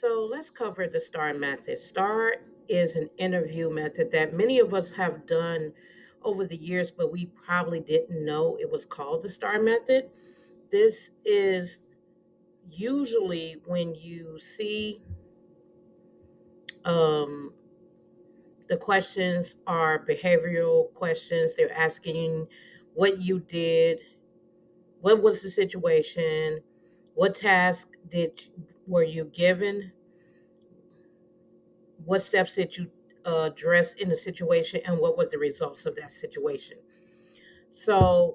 So let's cover the STAR method. STAR is an interview method that many of us have done over the years, but we probably didn't know it was called the STAR method. This is usually when you see um, the questions are behavioral questions. They're asking what you did, what was the situation, what task did were you given, what steps did you address in the situation, and what were the results of that situation. So,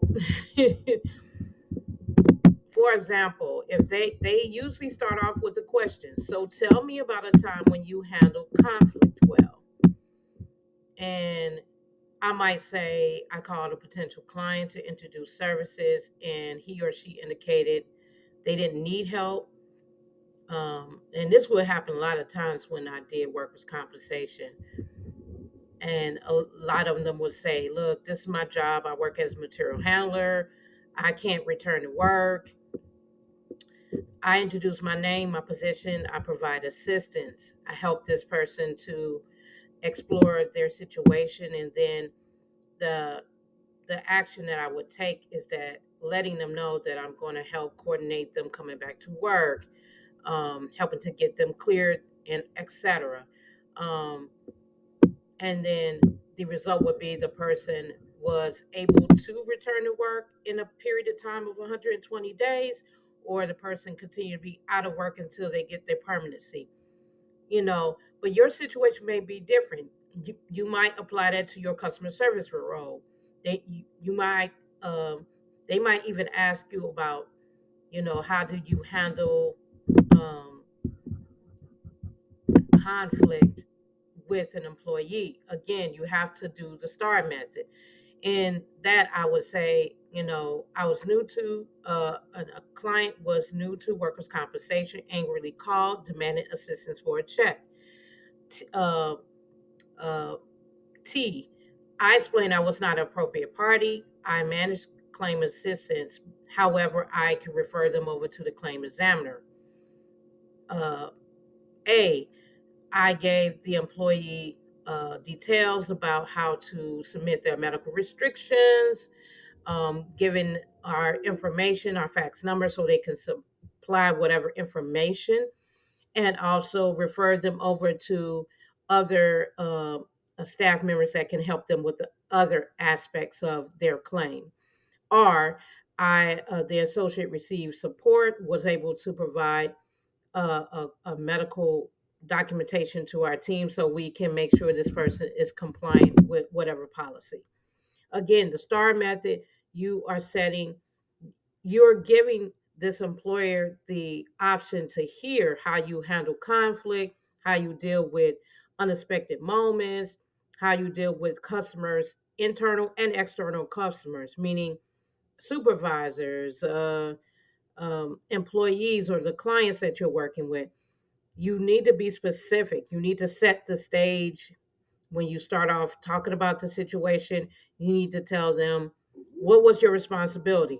for example, if they usually start off with a question. So tell me about a time when you handled conflict well. And I might say I called a potential client to introduce services, and he or she indicated they didn't need help. And this would happen a lot of times when I did workers' compensation. And a lot of them would say, "Look, this is my job. I work as a material handler. I can't return to work. I introduce my name, my position. I provide assistance. I help this person to explore their situation, and then the the action that I would take is that letting them know that I'm going to help coordinate them coming back to work, helping to get them cleared, and etc. Um, and then the result would be the person was able to return to work in a period of time of 120 days, or the person continued to be out of work until they get their permanency. But your situation may be different. You might apply that to your customer service role. You might they might even ask you about, how do you handle um, conflict with an employee. Again, you have to do the STAR method. And that I would say, I was new to, a client was new to workers' compensation, angrily called, demanded assistance for a check. Uh, uh, T, I explained I was not an appropriate party. I managed claim assistance. However, I could refer them over to the claim examiner. Uh, A, I gave the employee details about how to submit their medical restrictions, giving our information, our fax number, so they can supply whatever information, and also refer them over to other staff members that can help them with the other aspects of their claim. Or the associate received support, was able to provide a medical documentation to our team so we can make sure this person is compliant with whatever policy. Again, the STAR method, you are setting, you're giving this employer the option to hear how you handle conflict, how you deal with unexpected moments, how you deal with customers, internal and external customers, meaning supervisors, employees, or the clients that you're working with. You need to be specific. You need to set the stage when you start off talking about the situation. You need to tell them what was your responsibility.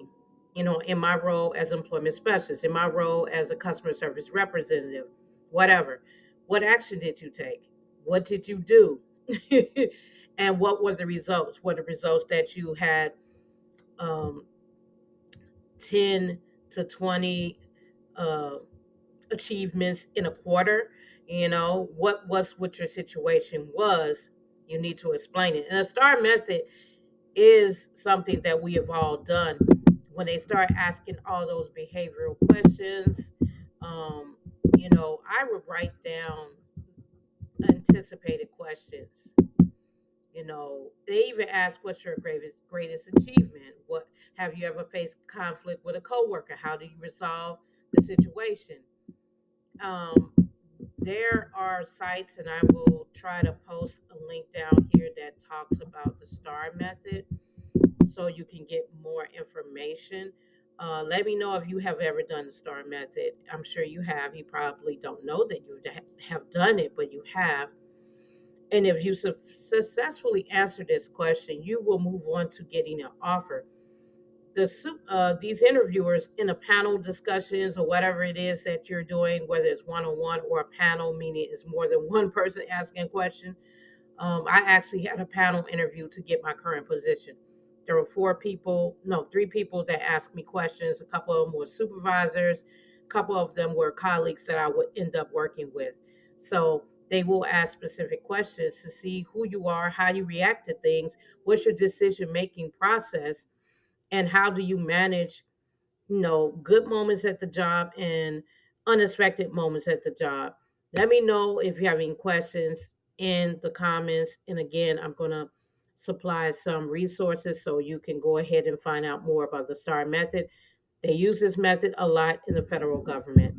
In my role as employment specialist, in my role as a customer service representative, whatever. What action did you take? What did you do? And what were the results? What are the results that you had um, 10 to 20 uh, achievements in a quarter? What your situation was. You need to explain it. And the STAR method is something that we have all done. When they start asking all those behavioral questions, um, I would write down anticipated questions. They even ask, what's your greatest achievement? What have you ever faced conflict with a coworker? How do you resolve the situation? um, there are sites, and I will try to post a link down here that talks about the STAR method so you can get more information. Let me know if you have ever done the STAR method. I'm sure you have. You probably don't know that you have done it, but you have. And if you successfully answer this question, you will move on to getting an offer. these interviewers in a panel discussions or whatever it is that you're doing, whether it's one on one or a panel, meaning it's more than one person asking a question. I actually had a panel interview to get my current position. There were four people, no, three people that asked me questions. A couple of them were supervisors, a couple of them were colleagues that I would end up working with. So they will ask specific questions to see who you are, how you react to things, what's your decision making process, and how do you manage, good moments at the job and unexpected moments at the job. Let me know if you have any questions in the comments. And again, I'm going to supply some resources so you can go ahead and find out more about the STAR method. They use this method a lot in the federal government.